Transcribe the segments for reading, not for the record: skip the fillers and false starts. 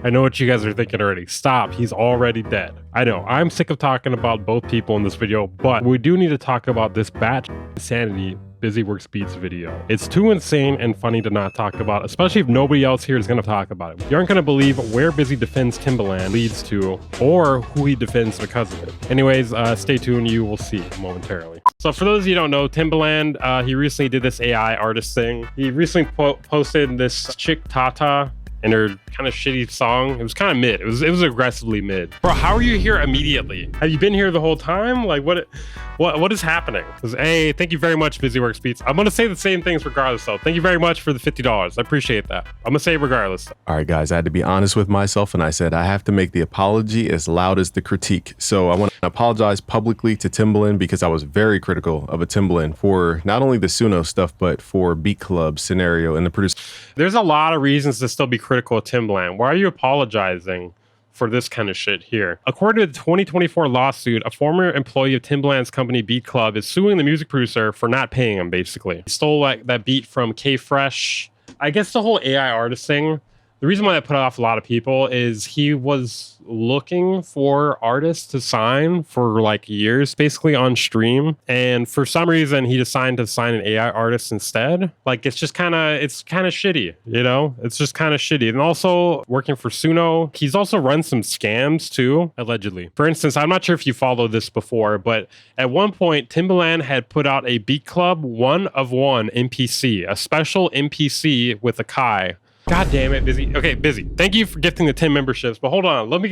I know what you guys are thinking already. Stop, he's already dead. I know, I'm sick of talking about both people in this video, but we do need to talk about this batch insanity Busy Works Beats video. It's too insane and funny to not talk about, especially if nobody else here is going to talk about it. You aren't going to believe where Busy defends Timbaland leads to, or who he defends because of it. Anyways, stay tuned, you will see momentarily. So for those of you who don't know, Timbaland, he recently did this AI artist thing. He recently posted this chick Tata and her kind of shitty song. It was kind of mid. It was aggressively mid. Bro, how are you here immediately? Have you been here the whole time? Like what is happening? Hey, thank you very much, Busy Works Beats. I'm gonna say the same things regardless though. Thank you very much for the $50. I appreciate that. I'm gonna say it regardless. All right, guys, I had to be honest with myself and I said I have to make the apology as loud as the critique. So I want to apologize publicly to Timbaland because I was very critical of a Timbaland for not only the Suno stuff, but for Beat Club scenario and the producer. There's a lot of reasons to still be critical of Timbaland. Why are you apologizing for this kind of shit here? According to the 2024 lawsuit, a former employee of Timbaland's company Beat Club is suing the music producer for not paying him, basically. He stole that beat from K-Fresh. I guess the whole AI artist thing, the reason why that put off a lot of people is he was looking for artists to sign for like years, basically on stream. And for some reason, he decided to sign an AI artist instead. Like, it's kind of shitty, you know? It's just kind of shitty. And also working for Suno, he's also run some scams too, allegedly. For instance, I'm not sure if you followed this before, but at one point, Timbaland had put out a Beat Club 1-of-1 NPC, a special NPC with a Kai. God damn it, Busy. Okay, Busy. Thank you for gifting the 10 memberships, but hold on. Let me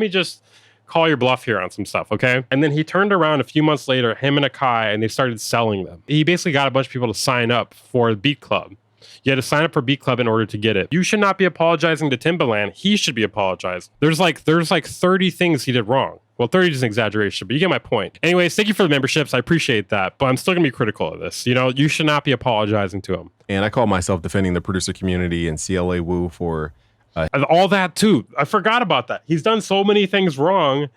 just call your bluff here on some stuff, okay? And then he turned around a few months later, him and Akai, and they started selling them. He basically got a bunch of people to sign up for Beat Club. You had to sign up for Beat Club in order to get it. You should not be apologizing to Timbaland. He should be apologized. There's like 30 things he did wrong. Well, 30 is an exaggeration, but you get my point. Anyways, thank you for the memberships. I appreciate that, but I'm still gonna be critical of this. You know, you should not be apologizing to him. And I call myself defending the producer community and CLA Wu for... all that too. I forgot about that. He's done so many things wrong.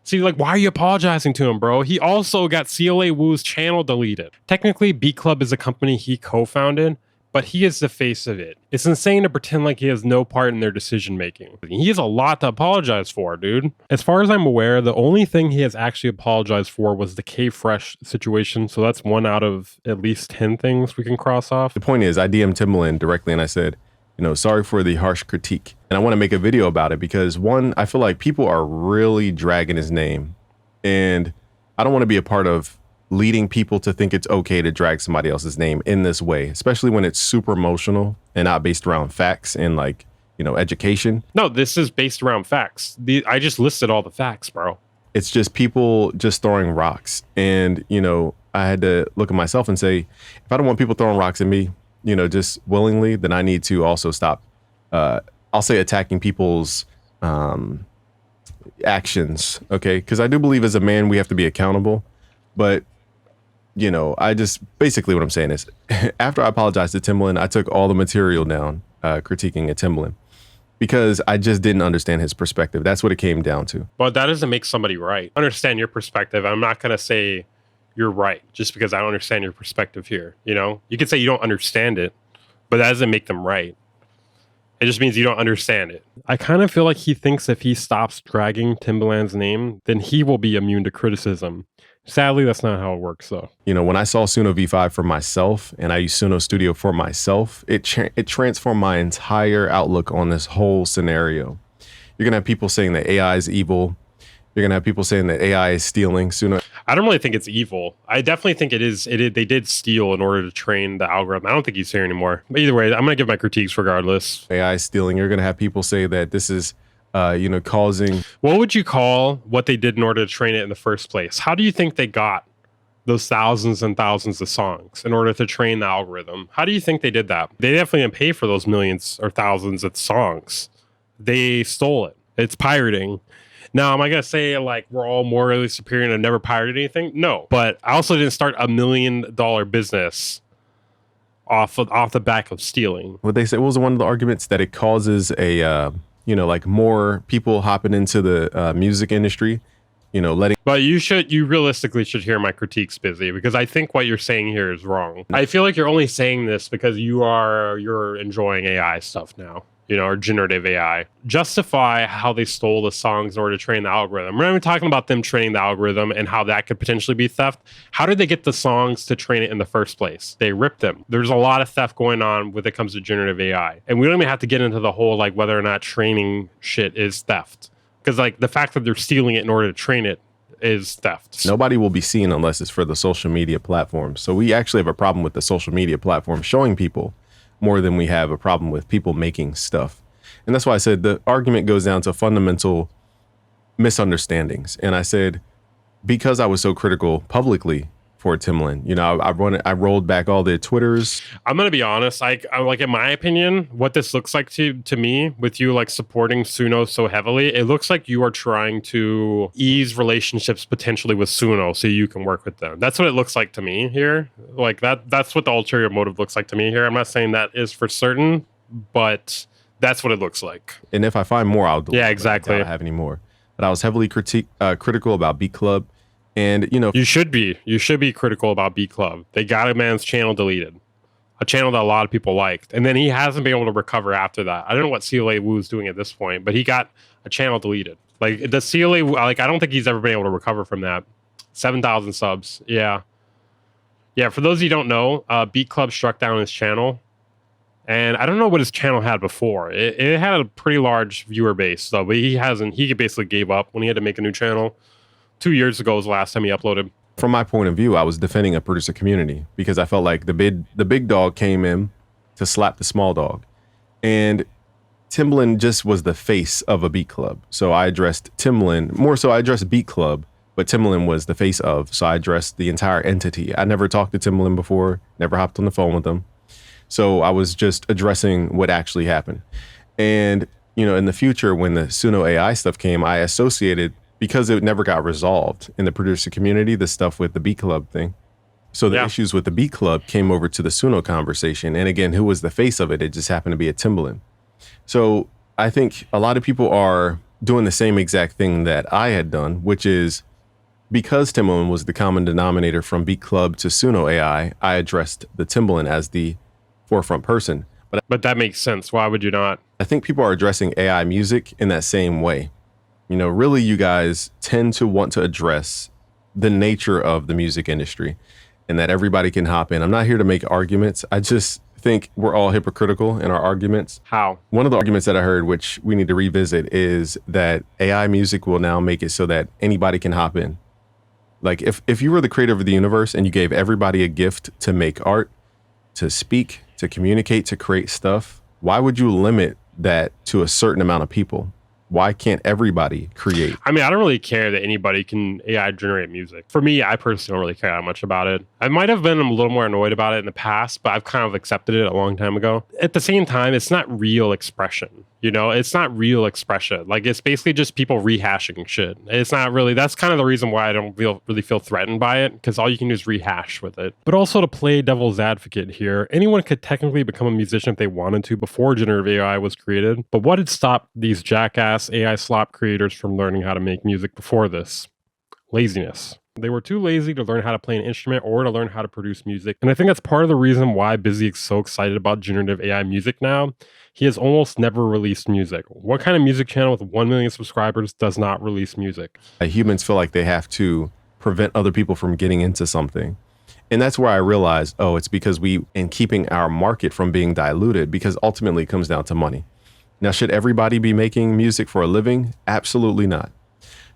See, like, why are you apologizing to him, bro? He also got CLA Wu's channel deleted. Technically, Beat Club is a company he co-founded, but he is the face of it. It's insane to pretend like he has no part in their decision making. He has a lot to apologize for, dude. As far as I'm aware, the only thing he has actually apologized for was the K-Fresh situation. So that's 1 out of at least 10 things we can cross off. The point is, I DM'd Timbaland directly and I said, you know, sorry for the harsh critique. And I want to make a video about it because one, I feel like people are really dragging his name. And I don't want to be a part of leading people to think it's okay to drag somebody else's name in this way, especially when it's super emotional and not based around facts and like, you know, education. No, this is based around facts. I just listed all the facts, bro. It's just people just throwing rocks. And, you know, I had to look at myself and say, if I don't want people throwing rocks at me, you know, just willingly, then I need to also stop, I'll say attacking people's actions. Okay. Because I do believe as a man, we have to be accountable. But you know, I just basically what I'm saying is after I apologized to Timbaland, I took all the material down critiquing a Timbaland because I just didn't understand his perspective. That's what it came down to. But that doesn't make somebody right. Understand your perspective. I'm not going to say you're right just because I don't understand your perspective here. You know, you could say you don't understand it, but that doesn't make them right. It just means you don't understand it. I kind of feel like he thinks if he stops dragging Timbaland's name, then he will be immune to criticism. Sadly, that's not how it works, though. You know, when I saw Suno V5 for myself and I used Suno Studio for myself, it transformed my entire outlook on this whole scenario. You're going to have people saying that AI is evil. You're going to have people saying that AI is stealing Suno. I don't really think it's evil. I definitely think it is. They did steal in order to train the algorithm. I don't think he's here anymore. But either way, I'm going to give my critiques regardless. AI is stealing. You're going to have people say that this is... you know, causing... What would you call what they did in order to train it in the first place? How do you think they got those thousands and thousands of songs in order to train the algorithm? How do you think they did that? They definitely didn't pay for those millions or thousands of songs. They stole it. It's pirating. Now, am I going to say like we're all morally superior and have never pirated anything? No. But I also didn't start $1 million business off the back of stealing. What they say was one of the arguments that it causes a... you know, like more people hopping into the music industry, you know, letting... But you realistically should hear my critiques, Busy, because I think what you're saying here is wrong. I feel like you're only saying this because you're enjoying AI stuff now. or generative AI. Justify how they stole the songs in order to train the algorithm. We're not even talking about them training the algorithm and how that could potentially be theft. How did they get the songs to train it in the first place? They ripped them. There's a lot of theft going on when it comes to generative AI. And we don't even have to get into the whole like whether or not training shit is theft. Because like the fact that they're stealing it in order to train it is theft. Nobody will be seen unless it's for the social media platforms. So we actually have a problem with the social media platform showing people more than we have a problem with people making stuff. And that's why I said the argument goes down to fundamental misunderstandings. And I said, because I was so critical publicly for Timbaland, I rolled back all their Twitters. I'm gonna be honest. I like, in my opinion, what this looks like to me, with you like supporting Suno so heavily, it looks like you are trying to ease relationships potentially with Suno so you can work with them. That's what it looks like to me here. Like that's what the ulterior motive looks like to me here. I'm not saying that is for certain, but that's what it looks like. And if I find more, I'll delete. Yeah, exactly. I don't have any more. But I was heavily critical about Beat Club. And, you should be critical about Beat Club. They got a man's channel deleted, a channel that a lot of people liked. And then he hasn't been able to recover after that. I don't know what CLA Wu's doing at this point, but he got a channel deleted. Like the CLA, like, I don't think he's ever been able to recover from that. 7,000 subs. Yeah. Yeah. For those of you who don't know, Beat Club struck down his channel. And I don't know what his channel had before. It had a pretty large viewer base, though, but he basically gave up when he had to make a new channel. 2 years ago was the last time he uploaded. From my point of view, I was defending a producer community because I felt like the big dog came in to slap the small dog. And Timbaland just was the face of a beat club. So I addressed Timbaland, more so I addressed Beat Club, but Timbaland was the face of. So I addressed the entire entity. I never talked to Timbaland before, never hopped on the phone with him. So I was just addressing what actually happened. And, in the future, when the Suno AI stuff came, I associated, because it never got resolved in the producer community, the stuff with the Beat Club thing. So the issues with the Beat Club came over to the Suno conversation. And again, who was the face of it? It just happened to be a Timbaland. So I think a lot of people are doing the same exact thing that I had done, which is because Timbaland was the common denominator from Beat Club to Suno AI, I addressed the Timbaland as the forefront person. But that makes sense. Why would you not? I think people are addressing AI music in that same way. Really, you guys tend to want to address the nature of the music industry and that everybody can hop in. I'm not here to make arguments. I just think we're all hypocritical in our arguments. How? One of the arguments that I heard, which we need to revisit, is that AI music will now make it so that anybody can hop in. Like if you were the creator of the universe and you gave everybody a gift to make art, to speak, to communicate, to create stuff, why would you limit that to a certain amount of people? Why can't everybody create? I mean, I don't really care that anybody can AI generate music. For me, I personally don't really care that much about it. I might have been a little more annoyed about it in the past, but I've kind of accepted it a long time ago. At the same time, it's not real expression. It's not real expression. Like, it's basically just people rehashing shit. It's not really, that's kind of the reason why I don't really feel threatened by it, because all you can do is rehash with it. But also, to play devil's advocate here, anyone could technically become a musician if they wanted to before generative AI was created. But what had stopped these jackass AI slop creators from learning how to make music before this? Laziness. They were too lazy to learn how to play an instrument or to learn how to produce music. And I think that's part of the reason why Busy is so excited about generative AI music now. He has almost never released music. What kind of music channel with 1 million subscribers does not release music? Humans feel like they have to prevent other people from getting into something. And that's where I realized, it's because in keeping our market from being diluted, because ultimately it comes down to money. Now, should everybody be making music for a living? Absolutely not.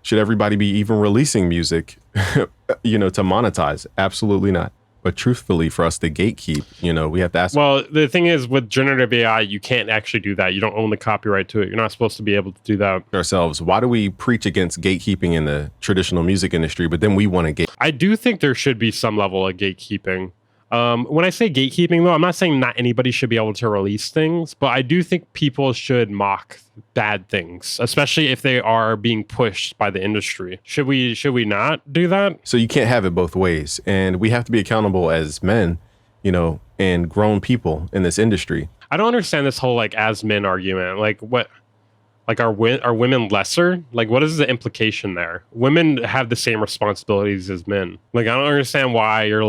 Should everybody be even releasing music, to monetize? Absolutely not. But truthfully, for us to gatekeep, we have to ask. Well, the thing is, with generative AI, you can't actually do that. You don't own the copyright to it. You're not supposed to be able to do that ourselves. Why do we preach against gatekeeping in the traditional music industry, but then we want to gate? I do think there should be some level of gatekeeping. When I say gatekeeping, though, I'm not saying not anybody should be able to release things, but I do think people should mock bad things, especially if they are being pushed by the industry. Should we not do that? So you can't have it both ways, and we have to be accountable as men, and grown people in this industry. I don't understand this whole as men argument. Like, what? Like, are women lesser? Like, what is the implication there? Women have the same responsibilities as men. Like, I don't understand why you're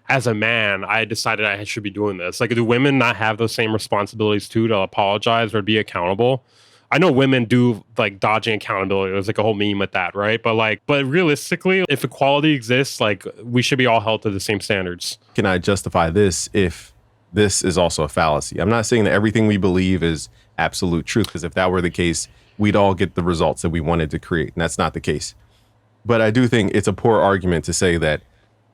as a man, I decided I should be doing this. Like, do women not have those same responsibilities too, to apologize or be accountable? I know women do like dodging accountability. There's like a whole meme with that, right? But realistically, if equality exists, like we should be all held to the same standards. Can I justify this if this is also a fallacy? I'm not saying that everything we believe is absolute truth, because if that were the case, we'd all get the results that we wanted to create, and that's not the case. But I do think it's a poor argument to say that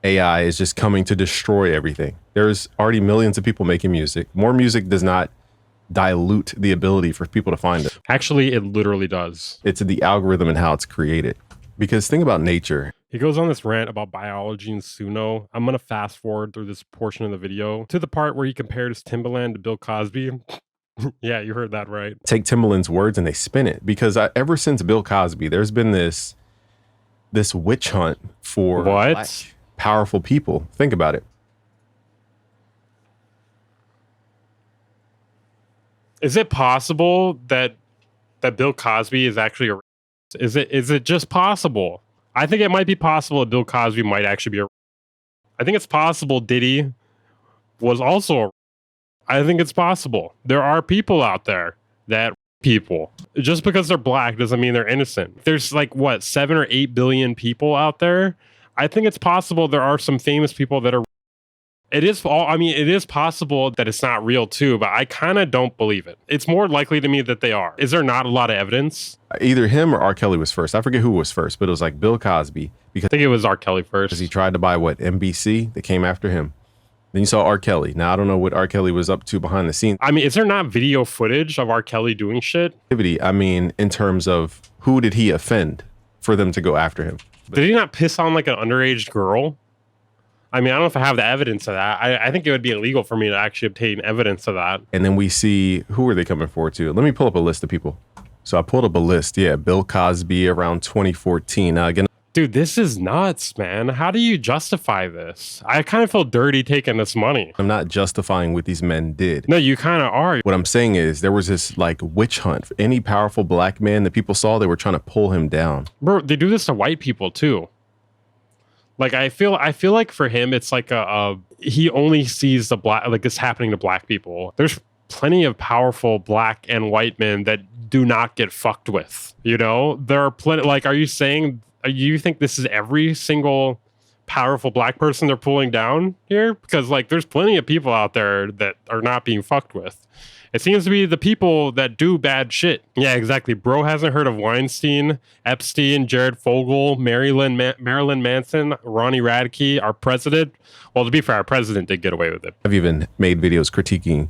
AI is just coming to destroy everything. There's already millions of people making music. More music does not dilute the ability for people to find it. Actually, it literally does. It's the algorithm and how it's created. Because think about nature. He goes on this rant about biology and Suno. I'm going to fast forward through this portion of the video to the part where he compares Timbaland to Bill Cosby. Yeah, you heard that right. Take Timbaland's words and they spin it. Because ever since Bill Cosby, there's been this witch hunt for black, powerful people. Think about it. Is it possible that Bill Cosby is actually a racist? Is it just possible? I think it might be possible that Bill Cosby might actually be a racist. I think it's possible Diddy was also a racist. I think it's possible. There are people out there that people. Just because they're black doesn't mean they're innocent. There's like what, 7 or 8 billion people out there. I think it's possible there are some famous people that are. It is possible that it's not real too, but I kind of don't believe it. It's more likely to me that they are. Is there not a lot of evidence? Either him or R. Kelly was first. I forget who was first, but it was like Bill Cosby. Because I think it was R. Kelly first. Because he tried to buy NBC? They came after him. Then you saw R. Kelly. Now, I don't know what R. Kelly was up to behind the scenes. I mean, is there not video footage of R. Kelly doing shit? I mean, in terms of who did he offend for them to go after him? Did he not piss on like an underage girl? I mean, I don't know if I have the evidence of that. I think it would be illegal for me to actually obtain evidence of that. And then we see, who are they coming forward to? Let me pull up a list of people. So I pulled up a list. Yeah, Bill Cosby around 2014. Now, again, dude, this is nuts, man. How do you justify this? I kind of feel dirty taking this money. I'm not justifying what these men did. No, you kind of are. What I'm saying is there was this like witch hunt. Any powerful black man that people saw, they were trying to pull him down. Bro, they do this to white people too. Like I feel like for him, it's like he only sees the black, like this happening to black people. There's plenty of powerful black and white men that do not get fucked with. You know, there are plenty. Like, are you saying you think this is every single powerful black person they're pulling down here? Because like, there's plenty of people out there that are not being fucked with. It seems to be the people that do bad shit. Yeah, exactly. Bro hasn't heard of Weinstein, Epstein, Jared Fogle, Marilyn Manson, Ronnie Radke, our president. Well, to be fair, our president did get away with it. I've even made videos critiquing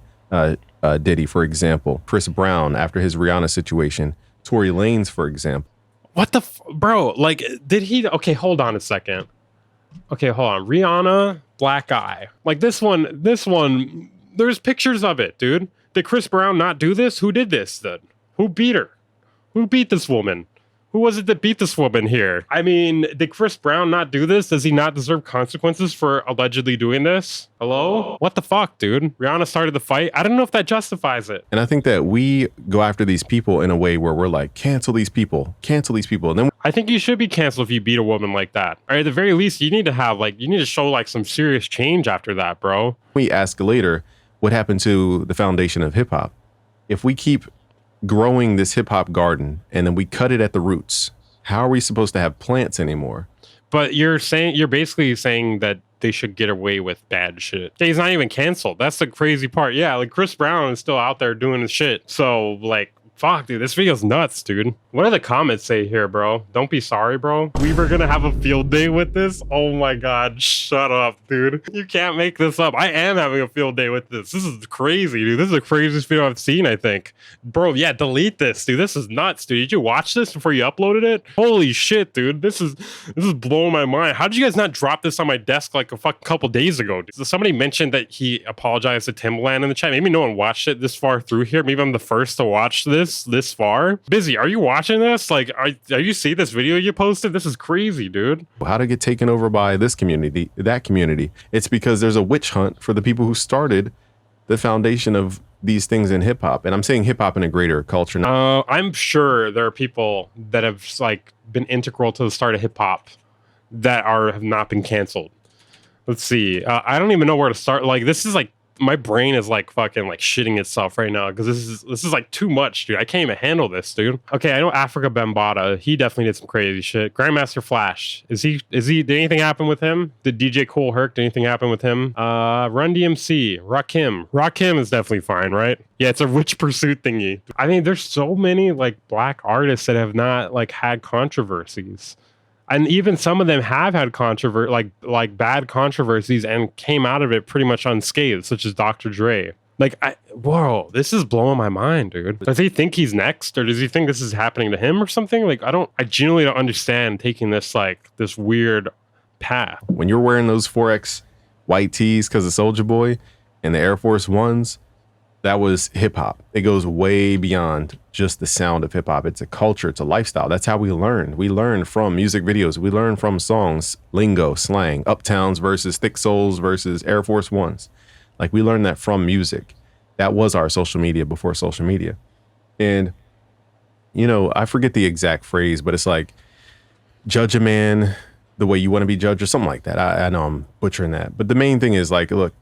Diddy, for example. Chris Brown after his Rihanna situation. Tory Lanez, for example. What the bro? Like, did he? Okay, hold on a second. Okay, hold on. Rihanna, black eye. Like this one. There's pictures of it, dude. Did Chris Brown not do this? Who did this then? Who beat her? Who beat this woman? Who was it that beat this woman here? I mean, did Chris Brown not do this? Does he not deserve consequences for allegedly doing this? Hello? What the fuck, dude? Rihanna started the fight. I don't know if that justifies it. And I think that we go after these people in a way where we're like, cancel these people. And then I think you should be canceled if you beat a woman like that. Or at the very least, you need to show like some serious change after that, bro. We ask later, what happened to the foundation of hip hop? If we keep growing this hip hop garden and then we cut it at the roots, how are we supposed to have plants anymore? But you're basically saying that they should get away with bad shit. He's not even canceled. That's the crazy part. Yeah, like Chris Brown is still out there doing his shit. So like, fuck, dude, this video's nuts, dude. What do the comments say here, bro? Don't be sorry, bro. We were gonna have a field day with this. Oh my God, shut up, dude. You can't make this up. I am having a field day with this. This is crazy, dude. This is the craziest video I've seen, I think. Bro, yeah, delete this, dude. This is nuts, dude. Did you watch this before you uploaded it? Holy shit, dude. This is blowing my mind. How did you guys not drop this on my desk like a fucking couple days ago, dude? Somebody mentioned that he apologized to Timbaland in the chat. Maybe no one watched it this far through here. Maybe I'm the first to watch this far. Busy, are you watching this? Like, are you see this video you posted? This is crazy, dude. How to get taken over by this community, that community? It's because there's a witch hunt for the people who started the foundation of these things in hip hop. And I'm saying hip hop in a greater culture. I'm sure there are people that have like been integral to the start of hip hop that have not been canceled. Let's see. I don't even know where to start. Like, this is like, my brain is like fucking like shitting itself right now because this is like too much, dude. I can't even handle this, dude. Okay, I know Africa Bambaataa. He definitely did some crazy shit. Grandmaster Flash. Did anything happen with him? Did DJ Kool Herc, did anything happen with him? Run DMC, Rakim. Rakim is definitely fine, right? Yeah, it's a rich pursuit thingy. I mean, there's so many like black artists that have not like had controversies. And even some of them have had like bad controversies and came out of it pretty much unscathed, such as Dr. Dre. Whoa, this is blowing my mind, dude. Does he think he's next, or does he think this is happening to him or something? Like, I genuinely don't understand taking this this weird path. When you're wearing those 4X white tees because of Soulja Boy and the Air Force Ones, that was hip hop. It goes way beyond just the sound of hip hop. It's a culture. It's a lifestyle. That's how we learn. We learn from music videos. We learn from songs, lingo, slang, Uptowns versus Thick Souls versus Air Force Ones. Like, we learned that from music. That was our social media before social media. And, you know, I forget the exact phrase, but it's like, judge a man the way you want to be judged or something like that. I know I'm butchering that. But the main thing is, like, look,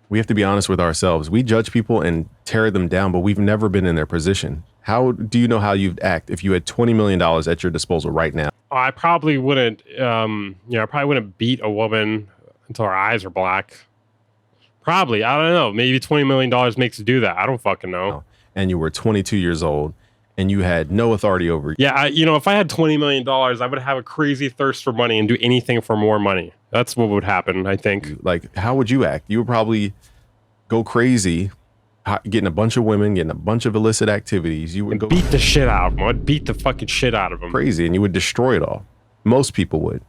we have to be honest with ourselves. We judge people and tear them down, but we've never been in their position. How do you know how you'd act if you had $20 million at your disposal right now? I probably wouldn't, I probably wouldn't beat a woman until her eyes are black. Probably. I don't know. Maybe $20 million makes you do that. I don't fucking know. And you were 22 years old and you had no authority over you. Yeah, if I had $20 million, I would have a crazy thirst for money and do anything for more money. That's what would happen, I think. Like, how would you act? You would probably go crazy, getting a bunch of women, getting a bunch of illicit activities. You would go beat the shit out of them. I'd beat the fucking shit out of them. Crazy, and you would destroy it all. Most people would.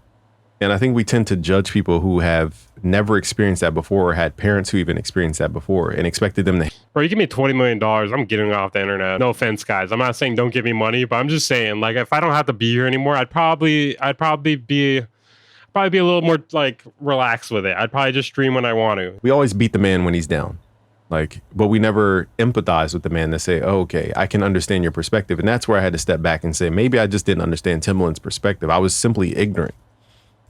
And I think we tend to judge people who have never experienced that before or had parents who even experienced that before and expected them to. Bro, you give me $20 million, I'm getting off the internet. No offense, guys. I'm not saying don't give me money, but I'm just saying, like, if I don't have to be here anymore, I'd probably be a little more like relaxed with it. I'd probably just stream when I want to. We always beat the man when he's down. Like, but we never empathize with the man to say, oh, okay, I can understand your perspective. And that's where I had to step back and say, maybe I just didn't understand Timbaland's perspective. I was simply ignorant.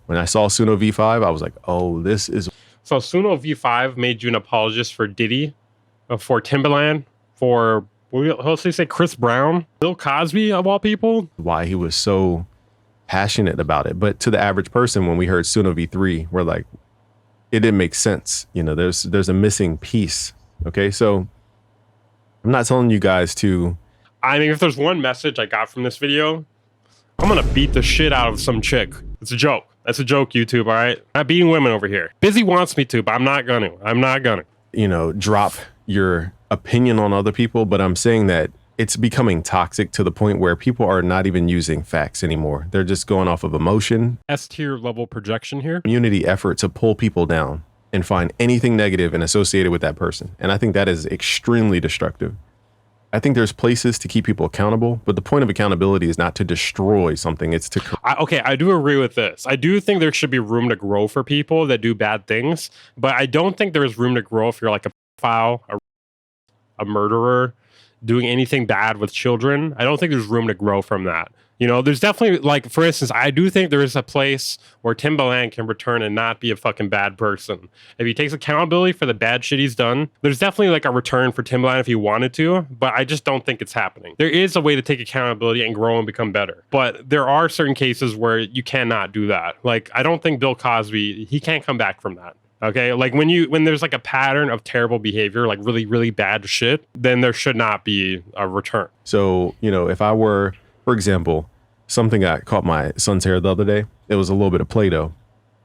When I saw Suno V5, I was like, oh, this is. So Suno V5 made you an apologist for Diddy, for Timbaland, for, what else did they say, Chris Brown, Bill Cosby, of all people? Why he was so passionate about it. But to the average person, when we heard Suno V3, we're like, it didn't make sense. You know, there's a missing piece. Okay, so I'm not telling you guys to. I mean, if there's one message I got from this video, I'm gonna beat the shit out of some chick. It's a joke. That's a joke, YouTube, all right? I'm not beating women over here. Busy wants me to, but I'm not gonna. You know, drop your opinion on other people, but I'm saying that it's becoming toxic to the point where people are not even using facts anymore. They're just going off of emotion. S-tier level projection here. Community effort to pull people down and find anything negative and associated with that person. And I think that is extremely destructive. I think there's places to keep people accountable, but the point of accountability is not to destroy something. It's to. Okay, I do agree with this. I do think there should be room to grow for people that do bad things, but I don't think there is room to grow if you're like a pedophile, a murderer, doing anything bad with children. I don't think there's room to grow from that. You know, there's definitely, like, for instance, I do think there is a place where Timbaland can return and not be a fucking bad person. If he takes accountability for the bad shit he's done, there's definitely like a return for Timbaland if he wanted to, but I just don't think it's happening. There is a way to take accountability and grow and become better, but there are certain cases where you cannot do that. Like, I don't think Bill Cosby, he can't come back from that. Okay, like when there's like a pattern of terrible behavior, like really, really bad shit, then there should not be a return. So, you know, if I were, for example, something that caught my son's hair the other day, it was a little bit of Play-Doh.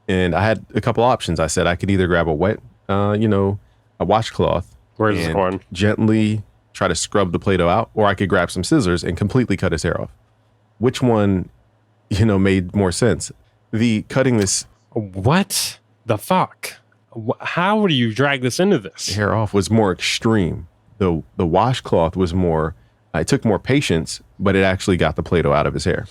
And I had a couple options. I said I could either grab a wet, a washcloth. Where's this going? Gently try to scrub the Play-Doh out, or I could grab some scissors and completely cut his hair off. Which one, made more sense? The cutting this. What the fuck? How do you drag this into this? Hair off was more extreme. The washcloth was more, it took more patience, but it actually got the Play-Doh out of his hair.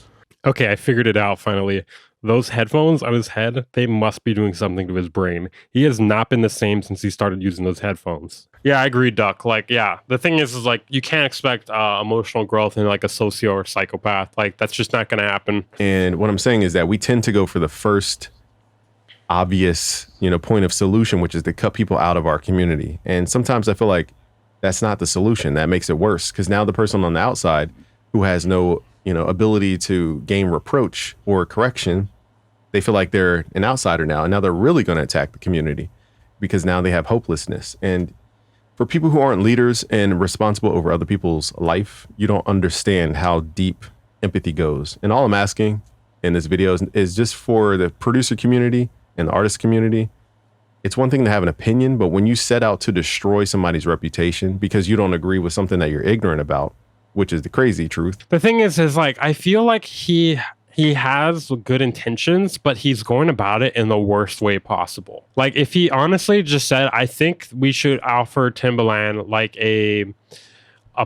Okay, I figured it out finally. Those headphones on his head, they must be doing something to his brain. He has not been the same since he started using those headphones. Yeah, I agree, Duck. Like, yeah, the thing is like, you can't expect emotional growth in like a socio or psychopath. Like, that's just not going to happen. And what I'm saying is that we tend to go for the first obvious, point of solution, which is to cut people out of our community. And sometimes I feel like that's not the solution. That makes it worse, because now the person on the outside who has no, ability to gain reproach or correction, they feel like they're an outsider now. And now they're really going to attack the community because now they have hopelessness. And for people who aren't leaders and responsible over other people's life, you don't understand how deep empathy goes. And all I'm asking in this video is just for the producer community and the artist community. It's one thing to have an opinion, but when you set out to destroy somebody's reputation because you don't agree with something that you're ignorant about, which is the crazy truth. The thing is like, I feel like he has good intentions, but he's going about it in the worst way possible. Like, if he honestly just said, I think we should offer Timbaland like a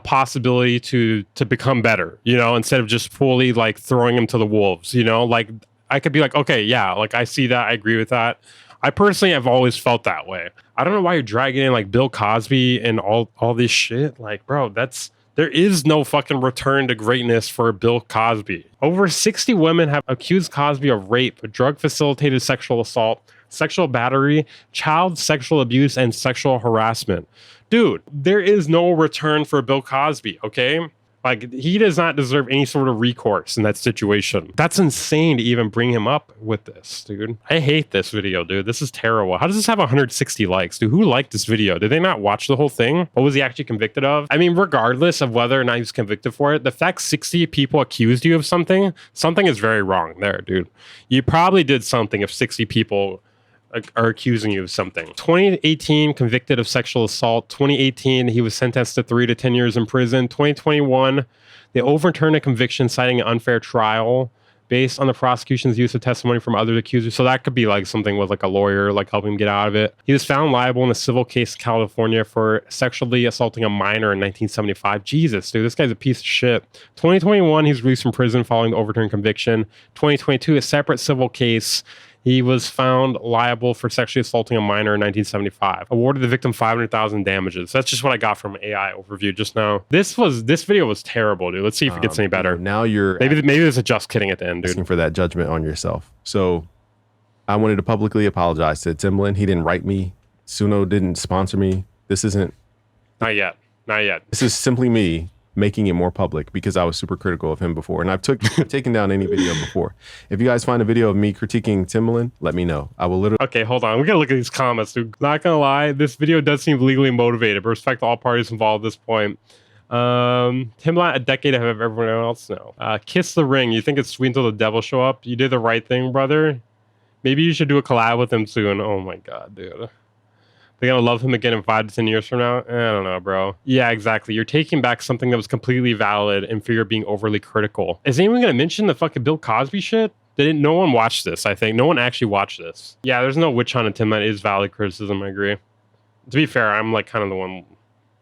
possibility to become better, instead of just fully like throwing him to the wolves, like I could be like, okay, yeah, like I see that, I agree with that. I personally have always felt that way. I don't know why you're dragging in like Bill Cosby and all this shit. Like, bro, there is no fucking return to greatness for Bill Cosby. Over 60 women have accused Cosby of rape, drug-facilitated sexual assault, sexual battery, child sexual abuse, and sexual harassment. Dude, there is no return for Bill Cosby, okay? Like, he does not deserve any sort of recourse in that situation. That's insane to even bring him up with this, dude. I hate this video, dude. This is terrible. How does this have 160 likes, dude? Who liked this video? Did they not watch the whole thing? What was he actually convicted of? I mean, regardless of whether or not he was convicted for it, the fact 60 people accused you of something is very wrong there, dude. You probably did something if 60 people are accusing you of something. 2018, convicted of sexual assault. 2018, he was sentenced to 3 to 10 years in prison. 2021, they overturned a conviction citing an unfair trial based on the prosecution's use of testimony from other accusers. So that could be like something with like a lawyer, like helping him get out of it. He was found liable in a civil case in California for sexually assaulting a minor in 1975. Jesus, dude, this guy's a piece of shit. 2021, he's released from prison following the overturned conviction. 2022, a separate civil case. He was found liable for sexually assaulting a minor in 1975. Awarded the victim $500,000 damages. That's just what I got from AI overview just now. This video was terrible, dude. Let's see if it gets any better. Now you're maybe there's a just kidding at the end, dude. Asking for that judgment on yourself. So I wanted to publicly apologize to Timbaland. He didn't write me. Suno didn't sponsor me. This isn't. Not yet. This is simply me making it more public because I was super critical of him before. And I've taken down any video before. If you guys find a video of me critiquing Timbaland, let me know. I will literally... Okay, hold on. We gotta look at these comments, dude. Not gonna lie, this video does seem legally motivated, but respect all parties involved at this point. Timbaland, a decade ahead of everyone else? No. Kiss the Ring. You think it's sweet until the devil show up? You did the right thing, brother. Maybe you should do a collab with him soon. Oh my god, dude. They're gonna love him again in 5 to 10 years from now? I don't know, bro. Yeah, exactly. You're taking back something that was completely valid in fear of being overly critical. Is anyone gonna mention the fucking Bill Cosby shit? No one watched this, I think. No one actually watched this. Yeah, there's no witch hunt attempt. That is valid criticism, I agree. To be fair, I'm like kind of the one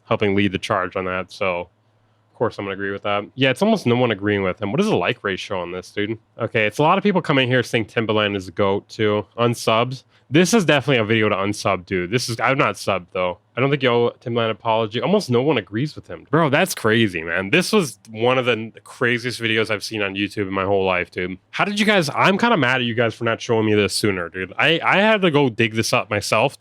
helping lead the charge on that, so of course I'm gonna agree with that. Yeah, it's almost no one agreeing with him. What is the like ratio on this, dude? Okay, it's a lot of people coming here saying Timbaland is the GOAT too. Unsubs. This is definitely a video to unsub, dude. I'm not subbed though. I don't think you owe Timbaland apology. Almost no one agrees with him. Bro, that's crazy, man. This was one of the craziest videos I've seen on YouTube in my whole life, dude. How did you guys... I'm kind of mad at you guys for not showing me this sooner, dude. I had to go dig this up myself.